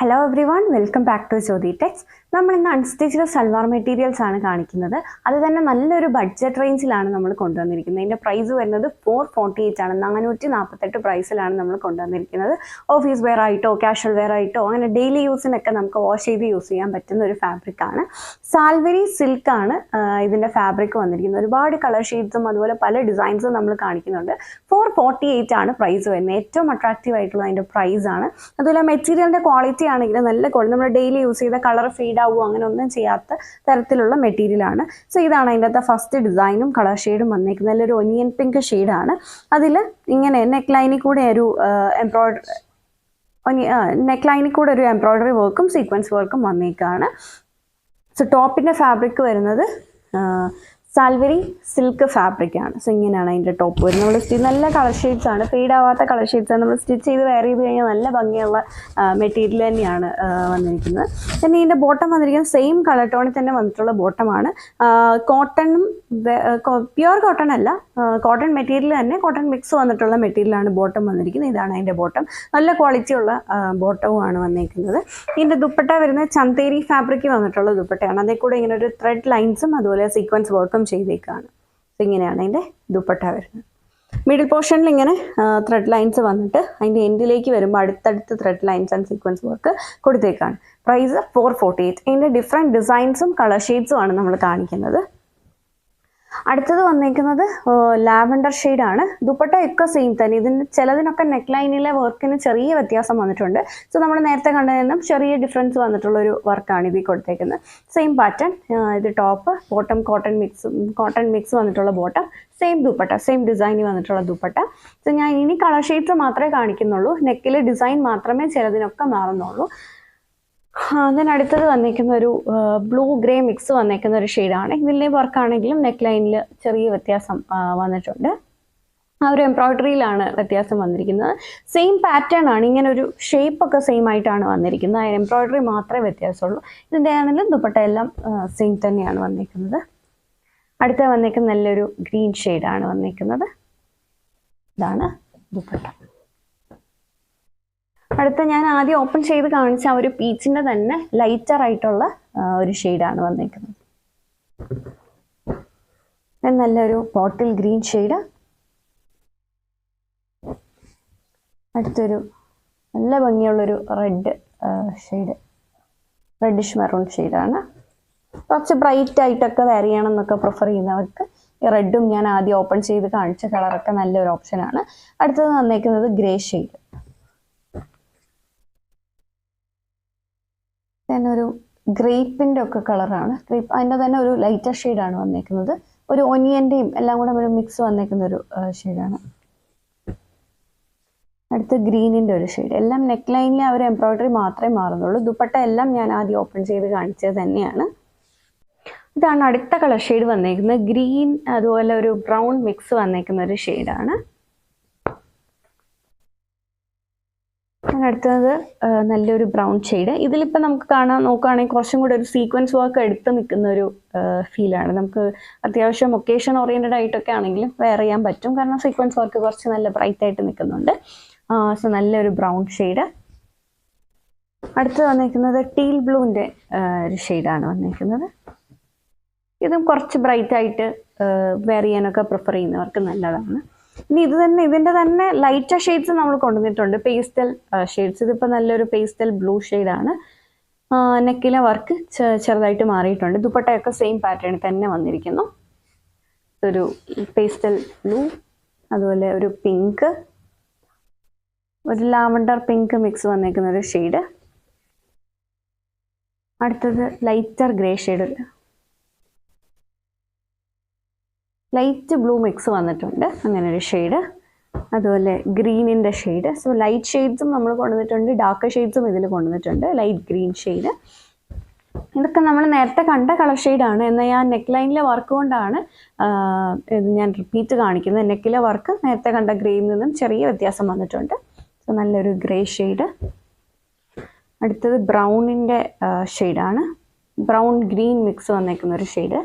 Hello everyone, welcome back to Jyothi techs. നമ്മൾ ഇന്ന് unstitched salwar materials ആണ് കാണിക്കുന്നത്. അത് തന്നെ നല്ലൊരു ബഡ്ജറ്റ് റേഞ്ചിലാണ് നമ്മൾ കൊണ്ടുവന്നിരിക്കുന്നത്. ഇതിൻ്റെ പ്രൈസ് വരുന്നത് 448 ആണ്. 448 പ്രൈസിലാണ് നമ്മൾ കൊണ്ടുവന്നിരിക്കുന്നത്. ഓഫീസ് വെയർ ആയിട്ടോ കാഷ്വൽ വെയർ ആയിട്ടോ അങ്ങനെ ഡെയിലി യൂസിനൊക്കെ നമുക്ക് വാഷ് ചെയ്ത് യൂസ് ചെയ്യാൻ പറ്റുന്ന ഒരു ഫാബ്രിക്കാണ്. സാൽവരി സിൽക്കാണ് ഇതിൻ്റെ ഫാബ്രിക് വന്നിരിക്കുന്നത്. ഒരുപാട് കളർ ഷെയ്ഡ്സും അതുപോലെ പല ഡിസൈൻസും നമ്മൾ കാണിക്കുന്നുണ്ട്. 448 ആണ് പ്രൈസ് വരുന്നത്. ഏറ്റവും അട്രാക്റ്റീവ് ആയിട്ടുള്ള അതിൻ്റെ പ്രൈസാണ്. അതുപോലെ മെറ്റീരിയലിൻ്റെ ക്വാളിറ്റി ആണെങ്കിൽ നല്ല ക്വാളിറ്റി, നമ്മൾ ഡെയിലി യൂസ് ചെയ്ത കളർ ഫീഡ് ആവുമോ അങ്ങനെ ഒന്നും ചെയ്യാത്ത തരത്തിലുള്ള മെറ്റീരിയലാണ്. സോ ഇതാണ് അതിൻ്റെ അകത്ത് ഫസ്റ്റ് ഡിസൈനും കളർ ഷെയ്ഡും വന്നേക്കുന്നത്. നല്ലൊരു ഒനിയൻ പിങ്ക് ഷെയ്ഡാണ്. അതിൽ ഇങ്ങനെ നെക്ക് ലൈനിൽ കൂടെ ഒരു എംബ്രോയ്ഡറി വർക്കും സീക്വൻസ് വർക്കും വന്നേക്കാണ്. സോ ടോപ്പിൻ്റെ ഫാബ്രിക് വരുന്നത് സാൽവരി സിൽക്ക് ഫാബ്രിക് ആണ്. സോ ഇങ്ങനെയാണ് അതിൻ്റെ ടോപ്പ് വരുന്നത്. നമ്മൾ നല്ല കളർ ഷെയ്ഡ്സ് ആണ്, ഫെയ്ഡ് ആവാത്ത കളർ ഷെയ്ഡ്സ് ആണ്. നമ്മൾ സ്റ്റിച്ച് ചെയ്ത് വെയർ ചെയ്ത് കഴിഞ്ഞാൽ നല്ല ഭംഗിയുള്ള മെറ്റീരിയൽ തന്നെയാണ് വന്നിരിക്കുന്നത്. പിന്നെ ഇതിൻ്റെ ബോട്ടം വന്നിരിക്കുന്നത് സെയിം കളർ ടോണിൽ തന്നെ വന്നിട്ടുള്ള ബോട്ടമാണ്. കോട്ടണും പ്യുവർ കോട്ടൺ അല്ല, കോട്ടൺ മെറ്റീരിയൽ തന്നെ കോട്ടൺ മിക്സ് വന്നിട്ടുള്ള മെറ്റീരിയലാണ് ബോട്ടം വന്നിരിക്കുന്നത്. ഇതാണ് അതിൻ്റെ ബോട്ടം. നല്ല ക്വാളിറ്റിയുള്ള ബോട്ടവുമാണ് വന്നിരിക്കുന്നത്. ഇതിൻ്റെ ദുപ്പട്ട വരുന്നത് ചന്തേരി ഫാബ്രിക് വന്നിട്ടുള്ള ദുപ്പട്ടയാണ്. അതേ കൂടെ ഇങ്ങനെ ഒരു ത്രെഡ് ലൈൻസും അതുപോലെ സീക്വൻസ് വർക്കും ചെയ്തേക്കാണ്. ഇങ്ങനെയാണ് അതിൻ്റെ ദുപ്പട്ട വരുന്നത്. മിഡിൽ പോർഷനിൽ ഇങ്ങനെ ത്രെഡ് ലൈൻസ് വന്നിട്ട് അതിൻ്റെ എൻഡിലേക്ക് വരുമ്പോൾ അടുത്തടുത്ത് thread lines and sequence work കൊടുത്തേക്കാണ്. പ്രൈസ് 448. ഇതിൻ്റെ ഡിഫറെൻറ്റ് ഡിസൈൻസും കളർ ഷെയ്ഡ്സും ആണ് നമ്മൾ കാണിക്കുന്നത്. അടുത്തത് വന്നേക്കുന്നത് ലാവൻഡർ ഷെയ്ഡാണ്. ദുപ്പട്ട ഒക്കെ സെയിം തന്നെ. ഇതിന് ചിലതിനൊക്കെ നെക്ക് ലൈനിലെ വർക്കിന് ചെറിയ വ്യത്യാസം വന്നിട്ടുണ്ട്. സോ നമ്മൾ നേരത്തെ കണ്ടതിനും ചെറിയ ഡിഫറൻസ് വന്നിട്ടുള്ളൊരു വർക്കാണ് ഇതിൽ കൊടുത്തേക്കുന്നത്. Same pattern. ഇത് ടോപ്പ്, ബോട്ടം കോട്ടൺ മിക്സ് വന്നിട്ടുള്ള ബോട്ടം, സെയിം ദുപ്പട്ട, സെയിം ഡിസൈനിൽ വന്നിട്ടുള്ള ദുപ്പട്ട. സോ ഞാൻ ഇനി കളർ ഷെയ്ഡ്സ് മാത്രമേ കാണിക്കുന്നുള്ളൂ. നെക്കിലെ ഡിസൈൻ മാത്രമേ ചിലതിനൊക്കെ മാറുന്നുള്ളൂ. അതിനടുത്തത് വന്നിരിക്കുന്ന ഒരു ബ്ലൂ ഗ്രേ മിക്സ് വന്നിരിക്കുന്ന ഒരു ഷെയ്ഡാണ്. ഇതിലെ വർക്കാണെങ്കിലും നെക്ക് ലൈനിൽ ചെറിയ വ്യത്യാസം വന്നിട്ടുണ്ട്. ആ ഒരു എംബ്രോയ്ഡറിയിലാണ് വ്യത്യാസം വന്നിരിക്കുന്നത്. സെയിം പാറ്റേൺ ആണ്. ഇങ്ങനെ ഒരു ഷേപ്പൊക്കെ സെയിം ആയിട്ടാണ് വന്നിരിക്കുന്നത്. ആ എംബ്രോയ്ഡറി മാത്രമേ വ്യത്യാസമുള്ളൂ. ഇതിൻ്റെ ആണെങ്കിലും ദുപ്പട്ട എല്ലാം സെയിം തന്നെയാണ് വന്നിരിക്കുന്നത്. അടുത്ത വന്നിരിക്കുന്ന നല്ലൊരു ഗ്രീൻ ഷെയ്ഡാണ് വന്നിരിക്കുന്നത്. ഇതാണ് ദുപ്പട്ട. അടുത്ത ഞാൻ ആദ്യം ഓപ്പൺ ചെയ്ത് കാണിച്ച ആ ഒരു പീച്ചിൻ്റെ തന്നെ ലൈറ്റർ ആയിട്ടുള്ള ഒരു ഷെയ്ഡാണ് വന്നിരിക്കുന്നത്. നല്ലൊരു ബോട്ടിൽ ഗ്രീൻ ഷെയ്ഡ്. അടുത്തൊരു നല്ല ഭംഗിയുള്ളൊരു റെഡ് ഷെയ്ഡ്, റെഡിഷ് മെറൂൺ ഷെയ്ഡാണ്. കുറച്ച് ബ്രൈറ്റ് ആയിട്ടൊക്കെ വെയർ ചെയ്യണം എന്നൊക്കെ പ്രിഫർ ചെയ്യുന്നവർക്ക് ഈ റെഡും ഞാൻ ആദ്യം ഓപ്പൺ ചെയ്ത് കാണിച്ച കളറൊക്കെ നല്ലൊരു ഓപ്ഷനാണ്. അടുത്തത് വന്നേക്കുന്നത് ഗ്രേ ഷെയ്ഡ്. ഒരു ഗ്രേപ്പിൻ്റെ ഒക്കെ കളറാണ്. ഗ്രേപ്പ് അതിൻ്റെ തന്നെ ഒരു ലൈറ്റർ ഷെയ്ഡാണ് വന്നേക്കുന്നത്. ഒരു ഒനിയൻ്റെയും എല്ലാം കൂടെ ഒരു മിക്സ് വന്നേക്കുന്ന ഒരു ഷെയ്ഡാണ്. അടുത്ത് ഗ്രീനിൻ്റെ ഒരു ഷെയ്ഡ്. എല്ലാം നെക്ക് ലൈനിലെ ആ ഒരു എംബ്രോയ്ഡറി മാത്രമേ മാറുന്നുള്ളൂ. ദുപ്പട്ട എല്ലാം ഞാൻ ആദ്യം ഓപ്പൺ ചെയ്ത് കാണിച്ചത് തന്നെയാണ്. ഇതാണ് അടുത്ത കളർ ഷെയ്ഡ് വന്നേക്കുന്നത്. ഗ്രീൻ അതുപോലെ ഒരു ബ്രൗൺ മിക്സ് വന്നേക്കുന്ന ഒരു ഷെയ്ഡാണ്. അടുത്തത് നല്ലൊരു ബ്രൗൺ ഷെയ്ഡ്. ഇതിലിപ്പോൾ നമുക്ക് നോക്കുകയാണെങ്കിൽ കുറച്ചും കൂടെ ഒരു സീക്വൻസ് വർക്ക് എടുത്ത് നിൽക്കുന്ന ഒരു ഫീലാണ്. നമുക്ക് അത്യാവശ്യം ഒക്കേഷൻ ഓറിയൻറ്റഡ് ആയിട്ടൊക്കെ ആണെങ്കിലും വെയർ ചെയ്യാൻ പറ്റും. കാരണം സീക്വൻസ് വർക്ക് കുറച്ച് നല്ല ബ്രൈറ്റ് ആയിട്ട് നിൽക്കുന്നുണ്ട്. സോ നല്ലൊരു ബ്രൗൺ ഷെയ്ഡ്. അടുത്ത് വന്നിരിക്കുന്നത് ടീൽ ബ്ലൂവിൻ്റെ ഒരു ഷെയ്ഡാണ് വന്നിരിക്കുന്നത്. ഇതും കുറച്ച് ബ്രൈറ്റ് ആയിട്ട് വെയർ ചെയ്യാനൊക്കെ പ്രിഫർ ചെയ്യുന്നവർക്ക് നല്ലതാണ്. ഇനി ഇതിൻ്റെ തന്നെ ലൈറ്റർ ഷെയ്ഡ്സ് നമ്മൾ കൊണ്ടുവന്നിട്ടുണ്ട്. Pastel shades. ഇതിപ്പോൾ നല്ലൊരു പേസ്റ്റൽ ബ്ലൂ ഷെയ്ഡാണ്. നെക്കിലെ വർക്ക് ചെറുതായിട്ട് മാറിയിട്ടുണ്ട്. ദുപ്പട്ടയൊക്കെ സെയിം പാറ്റേണിൽ തന്നെ വന്നിരിക്കുന്നു. ഒരു പേസ്റ്റൽ ബ്ലൂ, അതുപോലെ ഒരു പിങ്ക്, ഒരു ലാവൻഡർ പിങ്ക് മിക്സ് വന്നിരിക്കുന്ന ഒരു ഷെയ്ഡ്. അടുത്തത് lighter grey shade, light blue mix വന്നിട്ടുണ്ട്, അങ്ങനെ ഒരു ഷെയ്ഡ്. അതുപോലെ ഗ്രീനിൻ്റെ ഷെയ്ഡ്. സോ ലൈറ്റ് ഷെയ്ഡ്സും നമ്മൾ കൊണ്ടുവന്നിട്ടുണ്ട്, ഡാർക്ക് ഷെയ്ഡ്സും ഇതിൽ കൊണ്ടുവന്നിട്ടുണ്ട്. Light green shade. ഇതൊക്കെ നമ്മൾ നേരത്തെ കണ്ട കളർ ഷെയ്ഡാണ്. എന്നാൽ ഞാൻ നെക്ക് ലൈനിലെ വർക്ക് കൊണ്ടാണ് ഇത് ഞാൻ റിപ്പീറ്റ് കാണിക്കുന്നത്. നെക്കിലെ വർക്ക് നേരത്തെ കണ്ട ഗ്രേയിൽ നിന്നും ചെറിയ വ്യത്യാസം വന്നിട്ടുണ്ട്. സോ നല്ലൊരു ഗ്രേ ഷെയ്ഡ്. അടുത്തത് ബ്രൗണിൻ്റെ ഷെയ്ഡാണ്. ബ്രൗൺ ഗ്രീൻ മിക്സ് വന്നേക്കുന്ന ഒരു ഷെയ്ഡ്.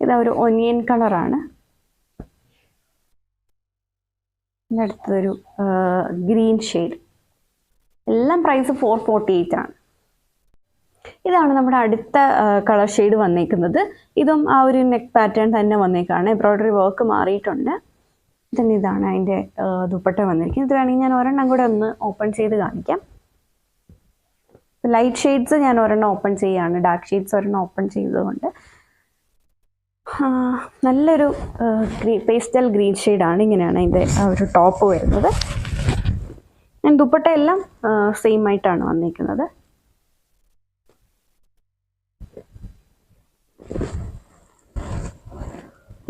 ഇതൊരു ഒനിയൻ കളറാണ്. അടുത്തൊരു ഗ്രീൻ ഷെയ്ഡ്. എല്ലാം പ്രൈസ് 448 ആണ്. ഇതാണ് നമ്മുടെ അടുത്ത കളർ ഷെയ്ഡ് വന്നേക്കുന്നത്. ഇതും ആ ഒരു നെക്ക് പാറ്റേൺ തന്നെ വന്നേക്കാണ്. എംബ്രോയ്ഡറി വർക്ക് മാറിയിട്ടുണ്ട്. തന്നെ ഇതാണ് അതിൻ്റെ ദുപ്പട്ട വന്നിരിക്കുന്നത്. ഇത് വേണമെങ്കിൽ ഞാൻ ഒരെണ്ണം കൂടെ ഒന്ന് ഓപ്പൺ ചെയ്ത് കാണിക്കാം. ലൈറ്റ് ഷെയ്ഡ്സ് ഞാൻ ഒരെണ്ണം ഓപ്പൺ ചെയ്യുകയാണ്, ഡാർക്ക് ഷെയ്ഡ്സ് ഒരെണ്ണം ഓപ്പൺ ചെയ്തതുകൊണ്ട്. നല്ലൊരു പേസ്റ്റൽ ഗ്രീൻ ഷെയ്ഡാണ്. ഇങ്ങനെയാണ് അതിൻ്റെ ആ ഒരു ടോപ്പ് വരുന്നത്. ദുപ്പട്ട എല്ലാം സെയിം ആയിട്ടാണ് വന്നിരിക്കുന്നത്.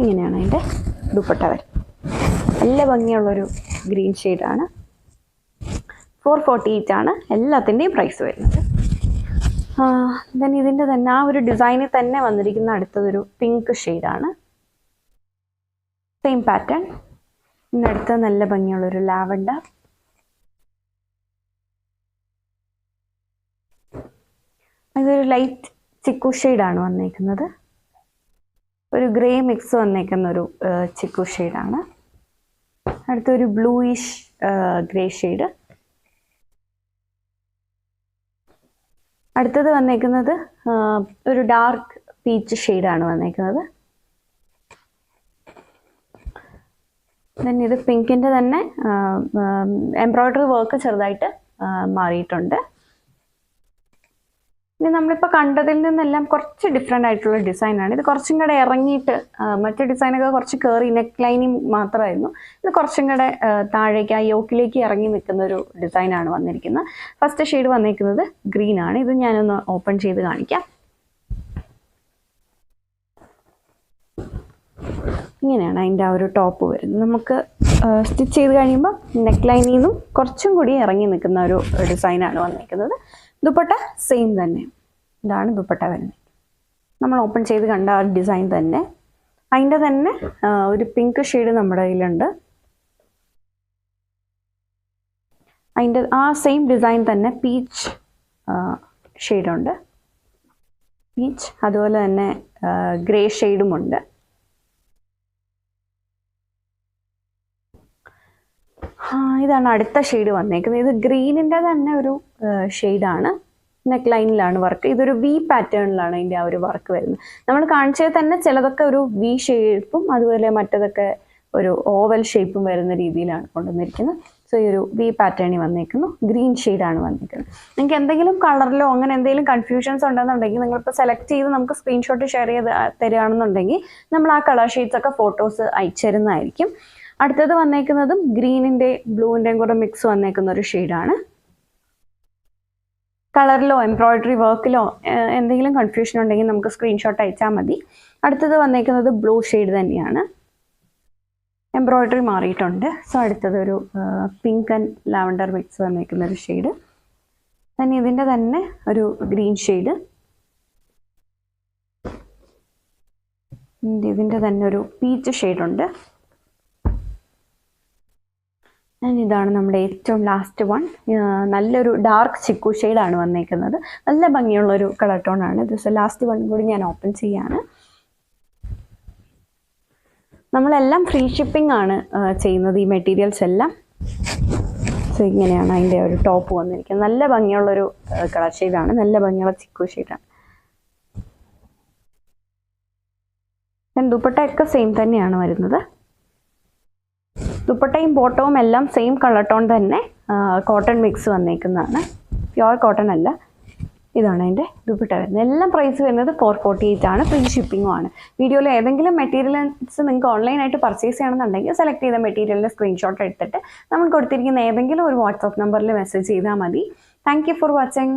ഇങ്ങനെയാണ് അതിൻ്റെ ദുപ്പട്ട വരുന്നത്. നല്ല ഭംഗിയുള്ളൊരു ഗ്രീൻ ഷെയ്ഡാണ്. 448 ആണ് എല്ലാത്തിൻ്റെയും പ്രൈസ് വരുന്നത്. ദെൻ ഇതിൻ്റെ തന്നെ ആ ഒരു ഡിസൈനിൽ തന്നെ വന്നിരിക്കുന്ന അടുത്തതൊരു പിങ്ക് ഷെയ്ഡാണ്. Same pattern. ഇന്നടുത്ത നല്ല ഭംഗിയുള്ളൊരു ലാവൻഡർ. ഇതൊരു ലൈറ്റ് ചിക്കു ഷെയ്ഡാണ് വന്നേക്കുന്നത്. ഒരു ഗ്രേ മിക്സ് വന്നേക്കുന്ന ഒരു ചിക്കു ഷെയ്ഡാണ്. അടുത്തൊരു ബ്ലൂയിഷ് ഗ്രേ ഷെയ്ഡ്. അടുത്തത് വന്നേക്കുന്നത് ഒരു ഡാർക്ക് പീച്ച് ഷെയ്ഡാണ് വന്നേക്കുന്നത്. ദെൻ ഇത് പിങ്കിൻ്റെ തന്നെ എംബ്രോയ്ഡറി വർക്ക് ചെറുതായിട്ട് മാറിയിട്ടുണ്ട്. ഇനി നമ്മളിപ്പോൾ കണ്ടതിൽ നിന്നെല്ലാം കുറച്ച് ഡിഫറെൻ്റ് ആയിട്ടുള്ള ഡിസൈനാണ്. ഇത് കുറച്ചും കൂടെ ഇറങ്ങിയിട്ട്, മറ്റേ ഡിസൈനൊക്കെ കുറച്ച് കയറി നെക്ക് ലൈനിങ് മാത്രമായിരുന്നു. ഇത് കുറച്ചും കൂടെ താഴേക്ക് ആ യോക്കിലേക്ക് ഇറങ്ങി നിൽക്കുന്ന ഒരു ഡിസൈനാണ് വന്നിരിക്കുന്നത്. ഫസ്റ്റ് ഷെയ്ഡ് വന്നിരിക്കുന്നത് ഗ്രീൻ ആണ്. ഇത് ഞാനൊന്ന് ഓപ്പൺ ചെയ്ത് കാണിക്കാം. ഇങ്ങനെയാണ് അതിൻ്റെ ആ ഒരു ടോപ്പ് വരുന്നത്. നമുക്ക് സ്റ്റിച്ച് ചെയ്ത് കഴിയുമ്പോൾ നെക്ക് ലൈനിൽ നിന്നും കുറച്ചും കൂടി ഇറങ്ങി നിൽക്കുന്ന ഒരു ഡിസൈനാണ് വന്നിരിക്കുന്നത്. ദുപ്പട്ട സെയിം തന്നെ. ഇതാണ് ദുപ്പട്ട വരുന്നത്. നമ്മൾ ഓപ്പൺ ചെയ്ത് കണ്ട ആ ഡിസൈൻ തന്നെ. അതിൻ്റെ തന്നെ ഒരു പിങ്ക് ഷെയ്ഡ് നമ്മുടെ കയ്യിലുണ്ട്. അതിൻ്റെ ആ സെയിം ഡിസൈൻ തന്നെ പീച്ച് ഷെയ്ഡുണ്ട്. പീച്ച്, അതുപോലെ തന്നെ ഗ്രേ ഷെയ്ഡുമുണ്ട്. ഇതാണ് അടുത്ത ഷെയ്ഡ് വന്നേക്കുന്നത്. ഇത് ഗ്രീനിൻ്റെ തന്നെ ഒരു ഷെയ്ഡാണ്. നെക്ക് ലൈനിലാണ് വർക്ക്. ഇതൊരു വി പാറ്റേണിലാണ് അതിൻ്റെ ആ ഒരു വർക്ക് വരുന്നത്. നമ്മൾ കാണിച്ചത് തന്നെ ചിലതൊക്കെ ഒരു വി ഷേപ്പും അതുപോലെ മറ്റതൊക്കെ ഒരു ഓവൽ ഷേപ്പും വരുന്ന രീതിയിലാണ് കൊണ്ടുവന്നിരിക്കുന്നത്. സോ ഈ ഒരു വി പാറ്റേണിൽ വന്നേക്കുന്നു. ഗ്രീൻ ഷെയ്ഡാണ് വന്നിരിക്കുന്നത്. നിങ്ങൾക്ക് എന്തെങ്കിലും കളറിലോ അങ്ങനെ എന്തെങ്കിലും കൺഫ്യൂഷൻസ് ഉണ്ടെന്നുണ്ടെങ്കിൽ നിങ്ങളിപ്പോൾ സെലക്ട് ചെയ്ത് നമുക്ക് സ്ക്രീൻഷോട്ട് ഷെയർ ചെയ്ത് തരികയാണെന്നുണ്ടെങ്കിൽ നമ്മൾ ആ കളർ ഷെയ്ഡ്സ് ഒക്കെ ഫോട്ടോസ് അയച്ചു തരുന്നതായിരിക്കും. അടുത്തത് വന്നേക്കുന്നതും ഗ്രീനിൻ്റെ ബ്ലൂവിൻ്റെയും കൂടെ മിക്സ് വന്നേക്കുന്ന ഒരു ഷെയ്ഡാണ്. കളറിലോ എംബ്രോയ്ഡറി വർക്കിലോ എന്തെങ്കിലും കൺഫ്യൂഷൻ ഉണ്ടെങ്കിൽ നമുക്ക് സ്ക്രീൻഷോട്ട് അയച്ചാൽ മതി. അടുത്തത് വന്നേക്കുന്നത് ബ്ലൂ ഷെയ്ഡ് തന്നെയാണ്. എംബ്രോയ്ഡറി മാറിയിട്ടുണ്ട്. സോ അടുത്തതൊരു പിങ്ക് ആൻഡ് ലാവൻഡർ മിക്സ് വന്നേക്കുന്ന ഒരു ഷെയ്ഡ്. തന്നെ ഇതിൻ്റെ തന്നെ ഒരു ഗ്രീൻ ഷെയ്ഡ്. ഇതിൻ്റെ തന്നെ ഒരു പീച്ച് ഷെയ്ഡുണ്ട്. ഇതാണ് നമ്മുടെ ഏറ്റവും ലാസ്റ്റ് വൺ. നല്ലൊരു ഡാർക്ക് ചിക്കു ഷെയ്ഡാണ് വന്നേക്കുന്നത്. നല്ല ഭംഗിയുള്ളൊരു കളർ ടോണാണ്. ഇത് ലാസ്റ്റ് വൺ കൂടി ഞാൻ ഓപ്പൺ ചെയ്യാണ്. നമ്മളെല്ലാം ഫ്രീ ഷിപ്പിംഗ് ആണ് ചെയ്യുന്നത്, ഈ മെറ്റീരിയൽസ് എല്ലാം. സോ ഇങ്ങനെയാണ് അതിൻ്റെ ഒരു ടോപ്പ് വന്നിരിക്കുന്നത്. നല്ല ഭംഗിയുള്ളൊരു കളർ ഷെയ്ഡാണ്. നല്ല ഭംഗിയുള്ള ചിക്കു ഷെയ്ഡാണ്. ദുപ്പട്ടയൊക്കെ സെയിം തന്നെയാണ് വരുന്നത്. ദുപ്പട്ടയും ബോട്ടവും എല്ലാം സെയിം കളർ ടോൺ തന്നെ, കോട്ടൺ മിക്സ് വന്നേക്കുന്നതാണ്. പ്യുവർ കോട്ടൺ അല്ല. ഇതാണ് അതിൻ്റെ ദുപ്പട്ട വരുന്നത്. എല്ലാം പ്രൈസ് വരുന്നത് 448 ആണ്. ഫ്രീ ഷിപ്പിങ്ങും ആണ്. വീഡിയോയിൽ ഏതെങ്കിലും മെറ്റീരിയൽസ് നിങ്ങൾക്ക് ഓൺലൈനായിട്ട് പർച്ചേസ് ചെയ്യണമെന്നുണ്ടെങ്കിൽ സെലക്ട് ചെയ്ത മെറ്റീരിയലിൻ്റെ സ്ക്രീൻഷോട്ട് എടുത്തിട്ട് നമ്മൾ കൊടുത്തിരിക്കുന്ന ഏതെങ്കിലും ഒരു വാട്സാപ്പ് നമ്പറിൽ മെസ്സേജ് ചെയ്താൽ മതി. Thank you for watching.